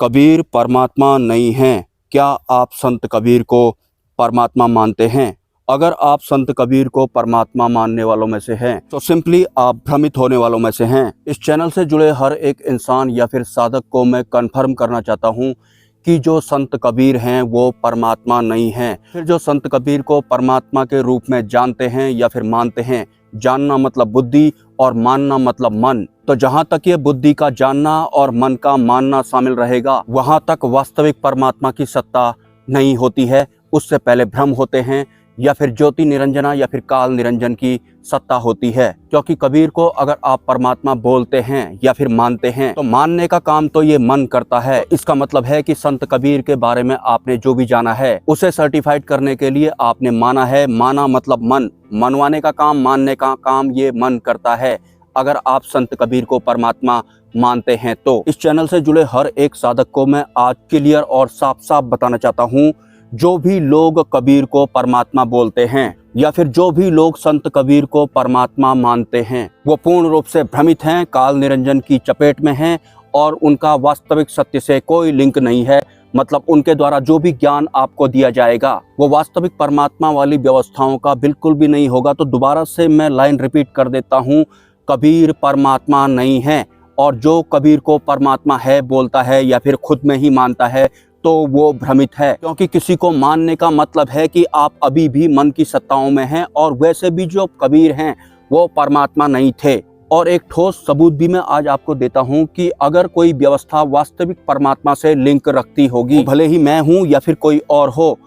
कबीर परमात्मा नहीं हैं। क्या आप संत कबीर को परमात्मा मानते हैं? अगर आप संत कबीर को परमात्मा मानने वालों में से हैं तो सिंपली आप भ्रमित होने वालों में से हैं। इस चैनल से जुड़े हर एक इंसान या फिर साधक को मैं कन्फर्म करना चाहता हूँ कि जो संत कबीर हैं वो परमात्मा नहीं हैं। फिर जो संत कबीर को परमात्मा के रूप में जानते हैं या फिर मानते हैं, जानना मतलब बुद्धि और मानना मतलब मन, तो जहाँ तक ये बुद्धि का जानना और मन का मानना शामिल रहेगा वहाँ तक वास्तविक परमात्मा की सत्ता नहीं होती है। उससे पहले भ्रम होते हैं या फिर ज्योति निरंजना या फिर काल निरंजन की सत्ता होती है। क्योंकि कबीर को अगर आप परमात्मा बोलते हैं या फिर मानते हैं तो मानने का काम तो ये मन करता है। इसका मतलब है कि संत कबीर के बारे में आपने जो भी जाना है उसे सर्टिफाइड करने के लिए आपने माना है। माना मतलब मन, मनवाने का काम, मानने का काम ये मन करता है। अगर आप संत कबीर को परमात्मा मानते हैं तो इस चैनल से जुड़े हर एक साधक को मैं आज क्लियर और साफ साफ बताना चाहता हूँ, जो भी लोग कबीर को परमात्मा बोलते हैं या फिर जो भी लोग संत कबीर को परमात्मा मानते हैं वो पूर्ण रूप से भ्रमित हैं, काल निरंजन की चपेट में हैं और उनका वास्तविक सत्य से कोई लिंक नहीं है। मतलब उनके द्वारा जो भी ज्ञान आपको दिया जाएगा वो वास्तविक परमात्मा वाली व्यवस्थाओं का बिल्कुल भी नहीं होगा। तो दोबारा से मैं लाइन रिपीट कर देता हूँ, कबीर परमात्मा नहीं है। और जो कबीर को परमात्मा है बोलता है या फिर खुद में ही मानता है तो वो भ्रमित है। क्योंकि किसी को मानने का मतलब है कि आप अभी भी मन की सत्ताओं में हैं। और वैसे भी जो कबीर हैं वो परमात्मा नहीं थे। और एक ठोस सबूत भी मैं आज आपको देता हूं कि अगर कोई व्यवस्था वास्तविक परमात्मा से लिंक रखती होगी, भले ही मैं हूं या फिर कोई और हो,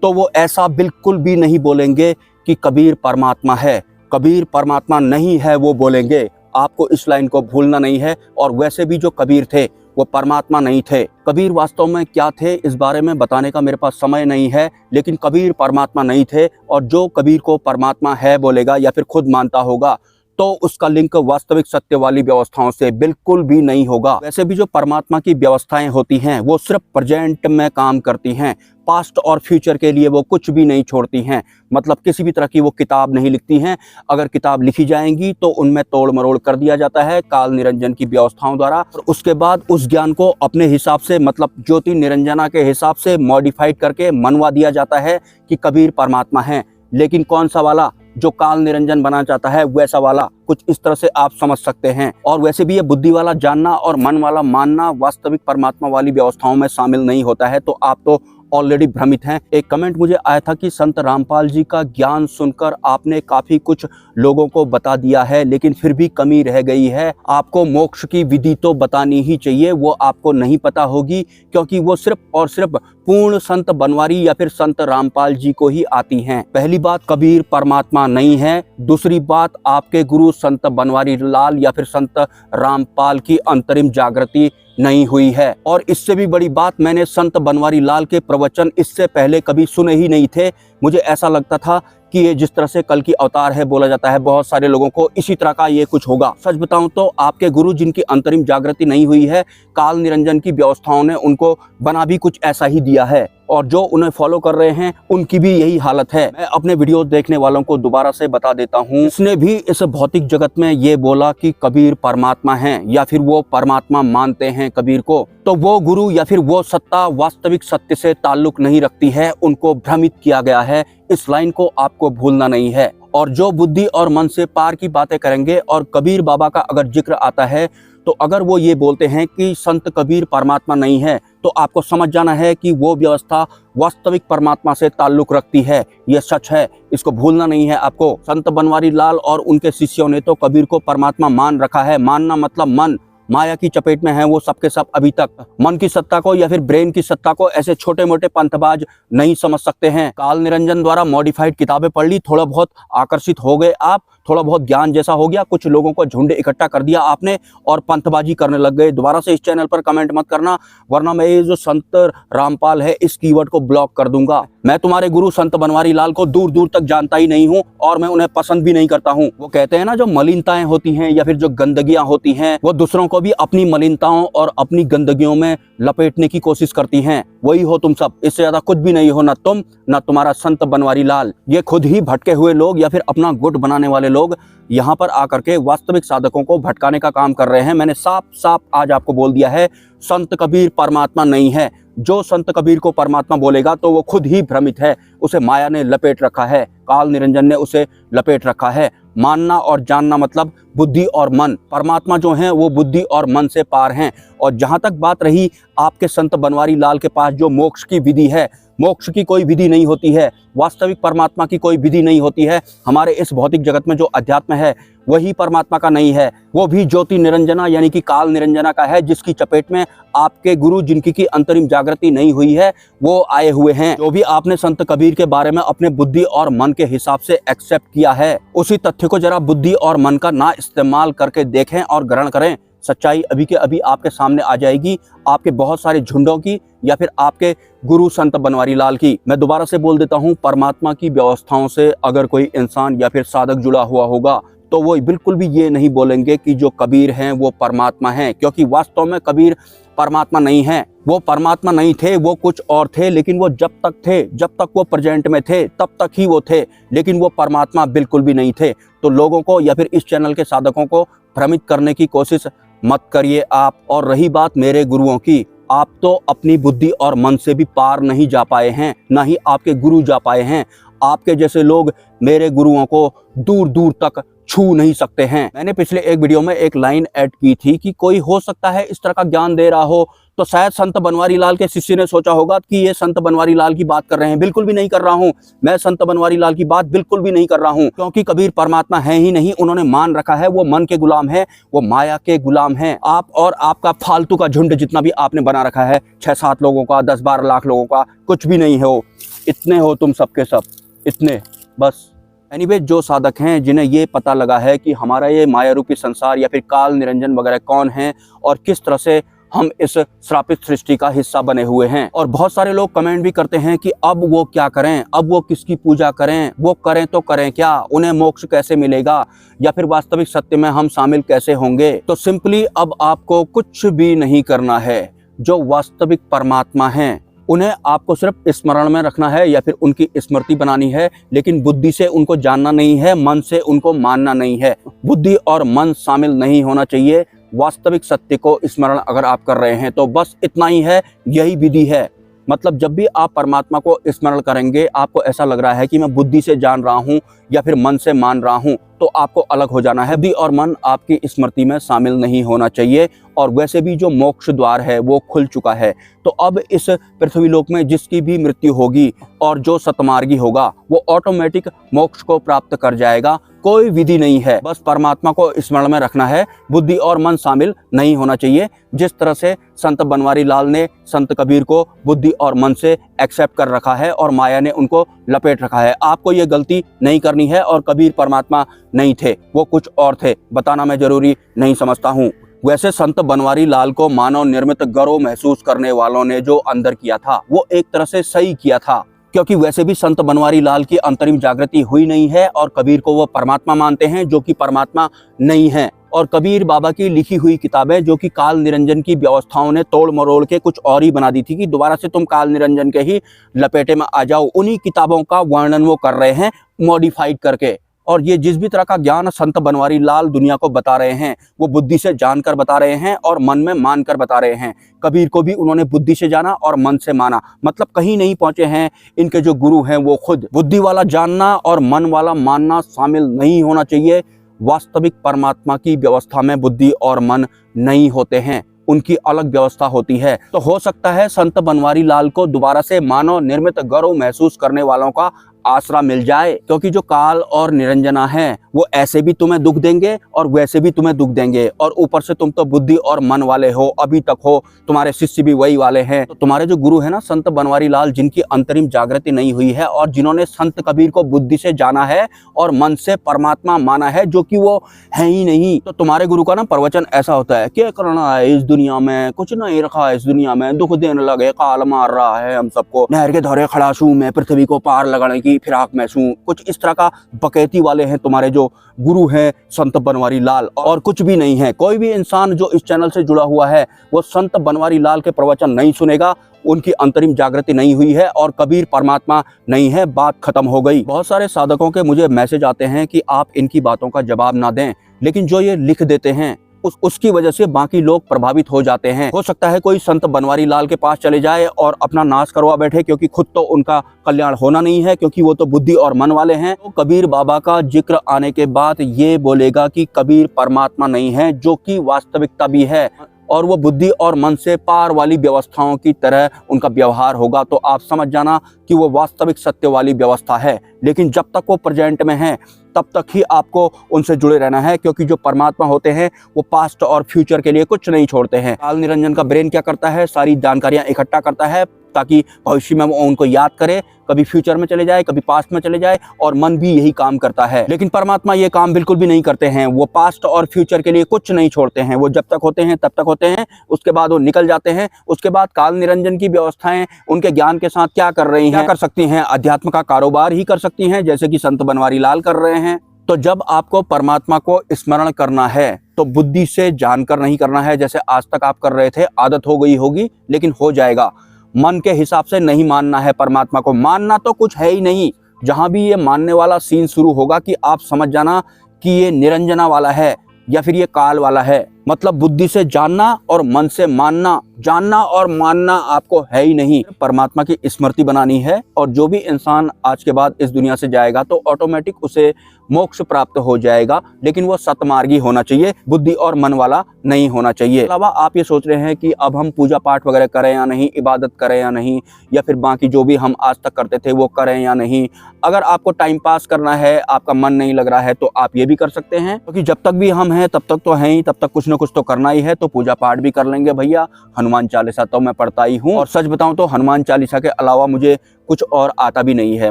तो वो ऐसा बिल्कुल भी नहीं बोलेंगे कि कबीर परमात्मा है। कबीर परमात्मा नहीं है वो बोलेंगे। आपको इस लाइन को भूलना नहीं है। और वैसे भी जो कबीर थे वो परमात्मा नहीं थे। कबीर वास्तव में क्या थे इस बारे में बताने का मेरे पास समय नहीं है, लेकिन कबीर परमात्मा नहीं थे। और जो कबीर को परमात्मा है बोलेगा या फिर खुद मानता होगा तो उसका लिंक वास्तविक सत्य वाली व्यवस्थाओं से बिल्कुल भी नहीं होगा। वैसे भी जो परमात्मा की व्यवस्थाएं होती हैं वो सिर्फ प्रेजेंट में काम करती हैं, पास्ट और फ्यूचर के लिए वो कुछ भी नहीं छोड़ती हैं। मतलब किसी भी तरह की वो किताब नहीं लिखती हैं। अगर किताब लिखी जाएंगी तो उनमें तोड़ मरोड़ कर दिया जाता है काल निरंजन की व्यवस्थाओं द्वारा। और उसके बाद उस ज्ञान को अपने हिसाब से, मतलब ज्योति निरंजना के हिसाब से मॉडिफाइड करके मनवा दिया जाता है कि कबीर परमात्मा है। लेकिन कौन सा वाला? जो काल निरंजन बनाना चाहता है वैसा वाला। कुछ इस तरह से आप समझ सकते हैं। और वैसे भी ये बुद्धि वाला जानना और मन वाला मानना वास्तविक परमात्मा वाली व्यवस्थाओं में शामिल नहीं होता है। तो आप तो ऑलरेडी भ्रमित हैं। एक कमेंट मुझे आया था कि संत रामपाल जी का ज्ञान सुनकर आपने काफी कुछ लोगों को बता दिया है, लेकिन फिर भी कमी रह गई है। आपको मोक्ष की विधि तो बतानी ही चाहिए, वो आपको नहीं पता होगी क्योंकि वो सिर्फ और सिर्फ पूर्ण संत बनवारी या फिर संत रामपाल जी को ही आती हैं। पहली बात, कबीर परमात्मा नहीं है। दूसरी बात, आपके गुरु संत बनवारी लाल या फिर संत रामपाल की अंतरिम जागृति नहीं हुई है। और इससे भी बड़ी बात, मैंने संत बनवारी लाल के प्रवचन इससे पहले कभी सुने ही नहीं थे। मुझे ऐसा लगता था कि ये जिस तरह से कल की अवतार है बोला जाता है, बहुत सारे लोगों को इसी तरह का ये कुछ होगा। सच बताऊं तो आपके गुरु जिनकी अंतरिम जागृति नहीं हुई है, काल निरंजन की व्यवस्थाओं ने उनको बना भी कुछ ऐसा ही दिया है। और जो उन्हें फॉलो कर रहे हैं उनकी भी यही हालत है। मैं अपने वीडियो देखने वालों को दोबारा से बता देता हूँ, इसने भी इस भौतिक जगत में ये बोला कि कबीर परमात्मा है या फिर वो परमात्मा मानते हैं कबीर को, तो वो गुरु या फिर वो सत्ता वास्तविक सत्य से ताल्लुक नहीं रखती है। उनको भ्रमित किया गया है। इस लाइन को आपको भूलना नहीं है। और जो बुद्धि और मन से पार की बातें करेंगे और कबीर बाबा का अगर जिक्र आता है तो अगर वो ये बोलते हैं कि संत कबीर परमात्मा नहीं है तो आपको समझ जाना है कि वो व्यवस्था वास्तविक परमात्मा से ताल्लुक रखती है। ये सच है, इसको भूलना नहीं है आपको। संत बनवारी लाल और उनके शिष्यों ने तो कबीर को परमात्मा मान रखा है। मानना मतलब मन, माया की चपेट में है वो सबके सब। अभी तक मन की सत्ता को या फिर ब्रेन की सत्ता को ऐसे छोटे मोटे पंथबाज नहीं समझ सकते हैं। काल निरंजन द्वारा मॉडिफाइड किताबें पढ़ ली, थोड़ा बहुत आकर्षित हो गए आप, थोड़ा बहुत ज्ञान जैसा हो गया, कुछ लोगों को झुंड इकट्ठा कर दिया आपने और पंथबाजी करने लग गए। दोबारा से इस चैनल पर कमेंट मत करना, वरना मैं ये जो संत रामपाल है इस कीवर्ड को ब्लॉक कर दूंगा। मैं तुम्हारे गुरु संत बनवारी लाल को दूर दूर तक जानता ही नहीं हूँ और मैं उन्हें पसंद भी नहीं करता हूँ। वो कहते हैं ना, जो मलिनताएं होती हैं या फिर जो गंदगियां होती हैं वो दूसरों को भी अपनी मलिनताओं और अपनी गंदगियों में लपेटने की कोशिश करती हैं। वही हो तुम सब, इससे ज्यादा कुछ भी नहीं हो। ना तुम, ना तुम्हारा संत बनवारी लाल। ये खुद ही भटके हुए लोग या फिर अपना गुट बनाने वाले लोग यहाँ पर आकर के वास्तविक साधकों को भटकाने का काम कर रहे हैं। मैंने साफ साफ आज आपको बोल दिया है, संत कबीर परमात्मा नहीं है। जो संत कबीर को परमात्मा बोलेगा तो वो खुद ही भ्रमित है, उसे माया ने लपेट रखा है, काल निरंजन ने उसे लपेट रखा है। मानना और जानना मतलब बुद्धि और मन। परमात्मा जो है वो बुद्धि और मन से पार हैं। और जहाँ तक बात रही आपके संत बनवारी लाल के पास जो मोक्ष की विधि है, मोक्ष की कोई विधि नहीं होती है, वास्तविक परमात्मा की कोई विधि नहीं होती है। हमारे इस भौतिक जगत में जो अध्यात्म है वही परमात्मा का नहीं है, वो भी ज्योति निरंजना यानी कि काल निरंजना का है, जिसकी चपेट में आपके गुरु जिनकी की अंतरिम जागृति नहीं हुई है वो आए हुए हैं। जो भी आपने संत कबीर के बारे में अपने बुद्धि और मन के हिसाब से एक्सेप्ट किया है, उसी तथ्य को जरा बुद्धि और मन का ना इस्तेमाल करके देखें और ग्रहण करें। सच्चाई अभी के अभी आपके सामने आ जाएगी, आपके बहुत सारे झुंडों की या फिर आपके गुरु संत बनवारी लाल की। मैं दोबारा से बोल देता हूं, परमात्मा की व्यवस्थाओं से अगर कोई इंसान या फिर साधक जुड़ा हुआ होगा तो वो बिल्कुल भी ये नहीं बोलेंगे कि जो कबीर हैं वो परमात्मा हैं, क्योंकि वास्तव में कबीर परमात्मा नहीं है। वो परमात्मा नहीं थे, वो कुछ और थे, लेकिन वो जब तक थे, जब तक वो प्रेजेंट में थे तब तक ही वो थे, लेकिन वो परमात्मा बिल्कुल भी नहीं थे। तो लोगों को या फिर इस चैनल के साधकों को भ्रमित करने की कोशिश मत करिए आप। और रही बात मेरे गुरुओं की, आप तो अपनी बुद्धि और मन से भी पार नहीं जा पाए हैं, ना ही आपके गुरु जा पाए हैं। आपके जैसे लोग मेरे गुरुओं को दूर दूर तक छू नहीं सकते हैं। मैंने पिछले एक वीडियो में एक लाइन ऐड की थी कि कोई हो सकता है इस तरह का ज्ञान दे रहा हो तो शायद संत बनवारी लाल के शिष्य ने सोचा होगा कि ये संत बनवारी लाल की बात कर रहे हैं। बिल्कुल भी नहीं कर रहा हूं, मैं संत बनवारी लाल की बात बिल्कुल भी नहीं कर रहा हूं, क्योंकि कबीर परमात्मा है ही नहीं। उन्होंने मान रखा है वो मन के गुलाम है, वो माया के गुलाम है। आप और आपका फालतू का झुंड जितना भी आपने बना रखा है, 6-7 लोगों का, 10-12 लाख लोगों का, कुछ भी नहीं हो। इतने हो तुम सबके सब, इतने बस। एनीवे, जो साधक हैं जिन्हें ये पता लगा है कि हमारा ये माया रूपी संसार या फिर काल निरंजन वगैरह कौन है और किस तरह से हम इस श्रापित सृष्टि का हिस्सा बने हुए हैं। और बहुत सारे लोग कमेंट भी करते हैं कि अब वो क्या करें, अब वो किसकी पूजा करें, वो करें तो करें क्या, उन्हें मोक्ष कैसे मिलेगा, या फिर वास्तविक सत्य में हम शामिल कैसे होंगे। तो सिंपली अब आपको कुछ भी नहीं करना है। जो वास्तविक परमात्मा हैं उन्हें आपको सिर्फ स्मरण में रखना है या फिर उनकी स्मृति बनानी है, लेकिन बुद्धि से उनको जानना नहीं है, मन से उनको मानना नहीं है। बुद्धि और मन शामिल नहीं होना चाहिए। वास्तविक सत्य को स्मरण अगर आप कर रहे हैं तो बस इतना ही है, यही विधि है। मतलब जब भी आप परमात्मा को स्मरण करेंगे, आपको ऐसा लग रहा है कि मैं बुद्धि से जान रहा हूँ या फिर मन से मान रहा हूँ, तो आपको अलग हो जाना है। बुद्धि और मन आपकी स्मृति में शामिल नहीं होना चाहिए। और वैसे भी जो मोक्ष द्वार है वो खुल चुका है। तो अब इस पृथ्वी लोक में जिसकी भी मृत्यु होगी और जो सतमार्गी होगा वो ऑटोमेटिक मोक्ष को प्राप्त कर जाएगा। कोई विधि नहीं है, बस परमात्मा को स्मरण में रखना है, बुद्धि और मन शामिल नहीं होना चाहिए। जिस तरह से संत बनवारी लाल ने संत कबीर को बुद्धि और मन से एक्सेप्ट कर रखा है और माया ने उनको लपेट रखा है, आपको ये गलती नहीं करनी है। और कबीर परमात्मा नहीं थे, वो कुछ और थे, बताना मैं जरूरी नहीं समझता हूँ। वैसे संत बनवारी लाल को मानव निर्मित गर्व महसूस करने वालों ने जो अंदर किया था वो एक तरह से सही किया था, क्योंकि वैसे भी संत बनवारी लाल की अंतरिम जागृति हुई नहीं है और कबीर को वो परमात्मा मानते हैं जो कि परमात्मा नहीं है। और कबीर बाबा की लिखी हुई किताबें जो कि काल निरंजन की व्यवस्थाओं ने तोड़ मरोड़ के कुछ और ही बना दी थी कि दोबारा से तुम काल निरंजन के ही लपेटे में आ जाओ, उन्हीं किताबों का वर्णन वो कर रहे हैं मॉडिफाइड करके। और ये जिस भी तरह का ज्ञान संत बनवारी लाल दुनिया को बता रहे हैं वो बुद्धि से जानकर बता रहे हैं और मन में मानकर बता रहे हैं। कबीर को भी उन्होंने बुद्धि से जाना और मन से माना, मतलब कहीं नहीं पहुंचे हैं। इनके जो गुरु हैं वो खुद बुद्धि वाला जानना और मन वाला मानना शामिल नहीं होना चाहिए। वास्तविक परमात्मा की व्यवस्था में बुद्धि और मन नहीं होते हैं, उनकी अलग व्यवस्था होती है। तो हो सकता है संत बनवारी लाल को दोबारा से मानव निर्मित गर्व महसूस करने वालों का आसरा मिल जाए, क्योंकि जो काल और निरंजना है वो ऐसे भी तुम्हें दुख देंगे और वैसे भी तुम्हें दुख देंगे। और ऊपर से तुम तो बुद्धि और मन वाले हो, अभी तक हो, तुम्हारे शिष्य भी वही वाले हैं। तो तुम्हारे जो गुरु है ना संत बनवारी लाल, जिनकी अंतरिम जागृति नहीं हुई है और जिन्होंने संत कबीर को बुद्धि से जाना है और मन से परमात्मा माना है जो कि वो है ही नहीं, तो तुम्हारे गुरु का ना प्रवचन ऐसा होता है, क्या करना है इस दुनिया में, कुछ नहीं रखा है इस दुनिया में, दुख देने लगे, काल मार रहा है हम सबको, नहर के धौरे खड़ासू में पृथ्वी को पार लगाने की की फिराक में सूं, कुछ इस तरह का बकैती वाले हैं तुम्हारे जो गुरु हैं संत बनवारी लाल, और कुछ भी नहीं है। कोई भी इंसान जो इस चैनल से जुड़ा हुआ है वो संत बनवारी लाल के प्रवचन नहीं सुनेगा, उनकी अंतरिम जागृति नहीं हुई है और कबीर परमात्मा नहीं है, बात खत्म हो गई। बहुत सारे साधकों के मुझे मैसेज आते हैं कि आप इनकी बातों का जवाब ना दें, लेकिन जो ये लिख देते हैं उसकी वजह से बाकी लोग प्रभावित हो जाते हैं। हो सकता है कोई संत बनवारी लाल के पास चले जाए और अपना नाश करवा बैठे, क्योंकि खुद तो उनका कल्याण होना नहीं है, क्योंकि वो तो बुद्धि और मन वाले हैं। तो कबीर बाबा का जिक्र आने के बाद ये बोलेगा कि कबीर परमात्मा नहीं है, जो कि वास्तविकता भी है, और वो बुद्धि और मन से पार वाली व्यवस्थाओं की तरह उनका व्यवहार होगा। तो आप समझ जाना कि वो वास्तविक सत्य वाली व्यवस्था है। लेकिन जब तक वो प्रेजेंट में है तब तक ही आपको उनसे जुड़े रहना है, क्योंकि जो परमात्मा होते हैं वो पास्ट और फ्यूचर के लिए कुछ नहीं छोड़ते हैं। काल निरंजन का ब्रेन क्या करता है, सारी जानकारियां इकट्ठा करता है ताकि भविष्य में वो उनको याद करे, कभी फ्यूचर में चले जाए, कभी पास्ट में चले जाए, और मन भी यही काम करता है। लेकिन परमात्मा ये काम बिल्कुल भी नहीं करते हैं। वो पास्ट और फ्यूचर के लिए कुछ नहीं छोड़ते हैं। वो जब तक होते हैं तब तक होते हैं, उसके बाद वो निकल जाते हैं। उसके बाद काल निरंजन की व्यवस्थाएं उनके ज्ञान के साथ क्या कर रही हैं, क्या कर सकती हैं, अध्यात्म का कारोबार ही कर सकती हैं, जैसे कि संत बनवारी लाल कर रहे हैं। तो जब आपको परमात्मा को स्मरण करना है तो बुद्धि से जानकर नहीं करना है, जैसे आज तक आप कर रहे थे। आदत हो गई होगी, लेकिन हो जाएगा। मन के हिसाब से नहीं मानना है परमात्मा को। मानना तो कुछ है ही नहीं। जहां भी ये मानने वाला सीन शुरू होगा कि आप समझ जाना कि ये निरंजना वाला है या फिर ये काल वाला है। मतलब बुद्धि से जानना और मन से मानना, जानना और मानना आपको है ही नहीं। परमात्मा की स्मृति बनानी है, और जो भी इंसान आज के बाद इस दुनिया से जाएगा तो ऑटोमेटिक उसे मोक्ष प्राप्त हो जाएगा। लेकिन वो सतमार्गी होना चाहिए, बुद्धि और मन वाला नहीं होना चाहिए। अलावा आप ये सोच रहे हैं कि अब हम पूजा पाठ वगैरह करें या नहीं, इबादत करें या नहीं, या फिर बाकी जो भी हम आज तक करते थे वो करें या नहीं। अगर आपको टाइम पास करना है, आपका मन नहीं लग रहा है, तो आप ये भी कर सकते हैं, क्योंकि जब तक भी हम हैं तब तक तो हैं ही, तब तक कुछ न कुछ तो करना ही है। तो पूजा पाठ भी कर लेंगे भैया। हनुमान चालीसा तो मैं पढ़ता ही हूँ, और सच बताऊं तो हनुमान चालीसा के अलावा मुझे कुछ और आता भी नहीं है।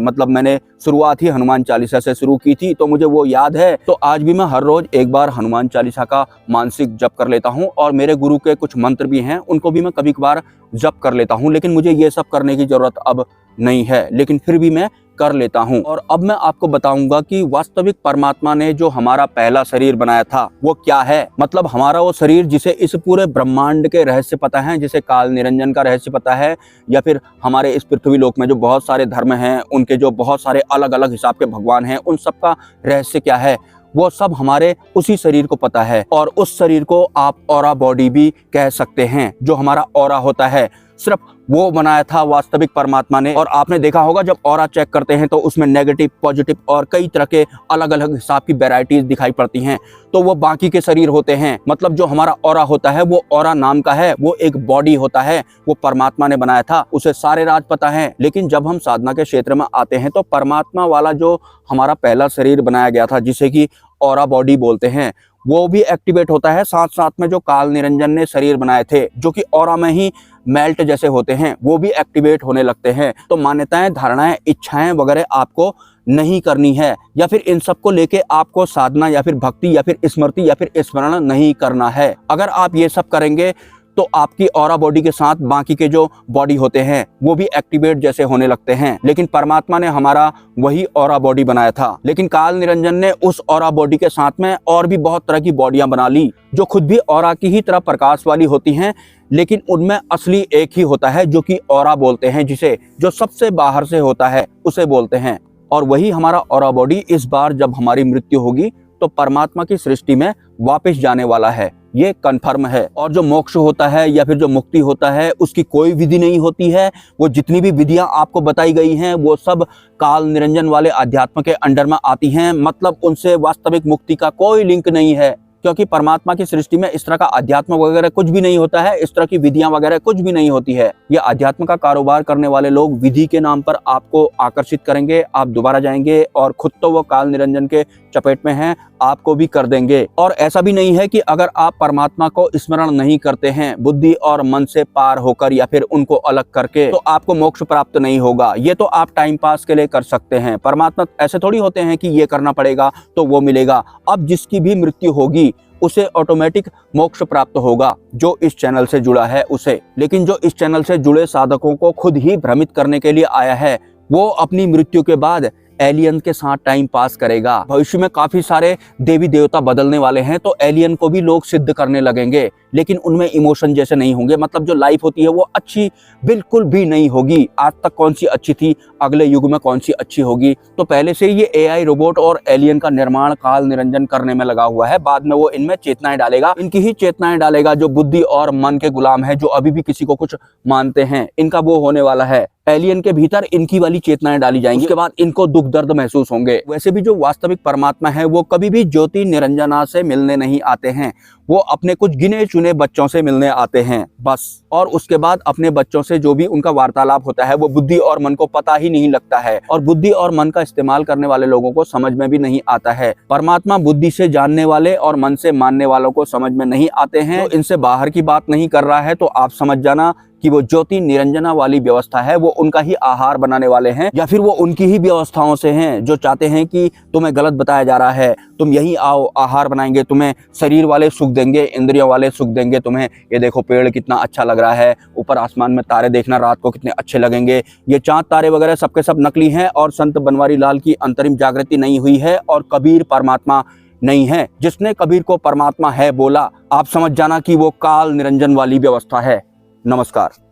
मतलब मैंने शुरुआत ही हनुमान चालीसा से शुरू की थी, तो मुझे वो याद है। तो आज भी मैं हर रोज एक बार हनुमान चालीसा का मानसिक जप कर लेता हूँ, और मेरे गुरु के कुछ मंत्र भी हैं, उनको भी मैं कभी कभार जप कर लेता हूँ। लेकिन मुझे ये सब करने की जरूरत अब नहीं है, लेकिन फिर भी मैं कर लेता हूँ। और अब मैं आपको बताऊंगा कि वास्तविक परमात्मा ने जो हमारा पहला शरीर बनाया था वो क्या है। मतलब हमारा वो शरीर जिसे इस पूरे ब्रह्मांड के रहस्य पता है, जिसे काल निरंजन का रहस्य पता है, या फिर हमारे इस पृथ्वी लोक में जो बहुत सारे धर्म हैं, उनके जो बहुत सारे अलग अलग हिसाब के भगवान हैं, उन सब का रहस्य क्या है, वो सब हमारे उसी शरीर को पता है। और उस शरीर को आप ऑरा बॉडी भी कह सकते हैं। जो हमारा ऑरा होता है सिर्फ वो बनाया था वास्तविक परमात्मा ने। और आपने देखा होगा जब ऑरा चेक करते हैं तो उसमें नेगेटिव, पॉजिटिव और कई तरह के अलग अलग हिसाब की वैरायटीज दिखाई पड़ती हैं, तो वो बाकी के शरीर होते हैं। मतलब जो हमारा ऑरा होता है वो ऑरा नाम का है, वो एक बॉडी होता है, वो परमात्मा ने बनाया था, उसे सारे राज पता है। लेकिन जब हम साधना के क्षेत्र में आते हैं तो परमात्मा वाला जो हमारा पहला शरीर बनाया गया था, जिसे कि ऑरा बॉडी बोलते हैं, वो भी एक्टिवेट होता है। साथ साथ में जो काल निरंजन ने शरीर बनाए थे, जो कि ऑरा में ही मेल्ट जैसे होते हैं, वो भी एक्टिवेट होने लगते हैं। तो मान्यताएं, धारणाएं, इच्छाएं वगैरह आपको नहीं करनी है, या फिर इन सब को लेके आपको साधना या फिर भक्ति या फिर स्मृति या फिर स्मरण नहीं करना है। अगर आप ये सब करेंगे तो आपकी ऑरा बॉडी के साथ बाकी के जो बॉडी होते हैं वो भी एक्टिवेट जैसे होने लगते हैं। लेकिन परमात्मा ने हमारा वही ऑरा बॉडी बनाया था, लेकिन काल निरंजन ने उस ऑरा बॉडी के साथ में और भी बहुत तरह की बॉडियां बना ली, जो खुद भी ऑरा की ही तरह प्रकाश वाली होती हैं, लेकिन उनमें असली एक ही होता है, जो कि ऑरा बोलते हैं, जिसे जो सबसे बाहर से होता है उसे बोलते हैं। और वही हमारा ऑरा बॉडी इस बार जब हमारी मृत्यु होगी तो परमात्मा की सृष्टि में वापस जाने वाला है, ये कन्फर्म है। और जो मोक्ष होता है या फिर जो मुक्ति होता है, उसकी कोई विधि नहीं होती है। वो जितनी भी विधियां आपको बताई गई हैं वो सब काल निरंजन वाले अध्यात्म के अंडर में आती हैं। मतलब उनसे वास्तविक मुक्ति का कोई लिंक नहीं है, क्योंकि परमात्मा की सृष्टि में इस तरह का अध्यात्म वगैरह कुछ भी नहीं होता है, इस तरह की विधियां वगैरह कुछ भी नहीं होती है। ये अध्यात्म का कारोबार करने वाले लोग विधि के नाम पर आपको आकर्षित करेंगे, आप दोबारा जाएंगे और खुद तो वो काल निरंजन के चपेट में हैं, आपको भी कर देंगे। और ऐसा भी नहीं है कि अगर आप परमात्मा को स्मरण नहीं करते हैं बुद्धि और मन से पार होकर या फिर उनको अलग करके, तो आपको मोक्ष प्राप्त नहीं होगा। ये तो आप टाइम पास के लिए कर सकते हैं। परमात्मा ऐसे थोड़ी होते हैं कि ये करना पड़ेगा तो वो मिलेगा। अब जिसकी भी मृत्यु होगी उसे ऑटोमेटिक मोक्ष प्राप्त होगा, जो इस चैनल से जुड़ा है उसे। लेकिन जो इस चैनल से जुड़े साधकों को खुद ही भ्रमित करने के लिए आया है वो अपनी मृत्यु के बाद एलियन के साथ टाइम पास करेगा। भविष्य में काफी सारे देवी देवता बदलने वाले हैं, तो एलियन को भी लोग सिद्ध करने लगेंगे, लेकिन उनमें इमोशन जैसे नहीं होंगे। मतलब जो लाइफ होती है वो अच्छी बिल्कुल भी नहीं होगी। आज तक कौन सी अच्छी थी, अगले युग में कौन सी अच्छी होगी। तो पहले से ये एआई रोबोट और एलियन का निर्माण काल निरंजन करने में लगा हुआ है। बाद में वो इनमें चेतनाएं डालेगा, इनकी ही चेतनाएं डालेगा। जो बुद्धि और मन के गुलाम है, जो अभी भी किसी को कुछ मानते हैं, इनका वो होने वाला है। एलियन के भीतर इनकी वाली चेतनाएं डाली जाएंगी, उसके बाद इनको दुख दर्द महसूस होंगे। वैसे भी जो वास्तविक परमात्मा है वो कभी भी ज्योति निरंजना से मिलने नहीं आते हैं, वो अपने कुछ गिने चुने बच्चों से मिलने आते हैं बस। और उसके बाद अपने बच्चों से जो भी उनका वार्तालाप होता है वो बुद्धि और मन को पता ही नहीं लगता है, और बुद्धि और मन का इस्तेमाल करने वाले लोगों को समझ में भी नहीं आता है। परमात्मा बुद्धि से जानने वाले और मन से मानने वालों को समझ में नहीं आते हैं। तो इनसे बाहर की बात नहीं कर रहा है, तो आप समझ जाना कि वो ज्योति निरंजना वाली व्यवस्था है, वो उनका ही आहार बनाने वाले हैं, या फिर वो उनकी ही व्यवस्थाओं से हैं जो चाहते हैं कि तुम्हें गलत बताया जा रहा है, तुम यही आओ, आहार बनाएंगे, तुम्हें शरीर वाले सुख देंगे, इंद्रियों वाले सुख देंगे तुम्हें। ये देखो पेड़ कितना अच्छा लग रहा है, ऊपर आसमान में तारे देखना रात को कितने अच्छे लगेंगे। ये चांद तारे वगैरह सबके सब नकली हैं, और संत बनवारी लाल की अंतरिम जागृति नहीं हुई है, और कबीर परमात्मा नहीं है। जिसने कबीर को परमात्मा है बोला, आप समझ जाना कि वो काल निरंजन वाली व्यवस्था है। नमस्कार।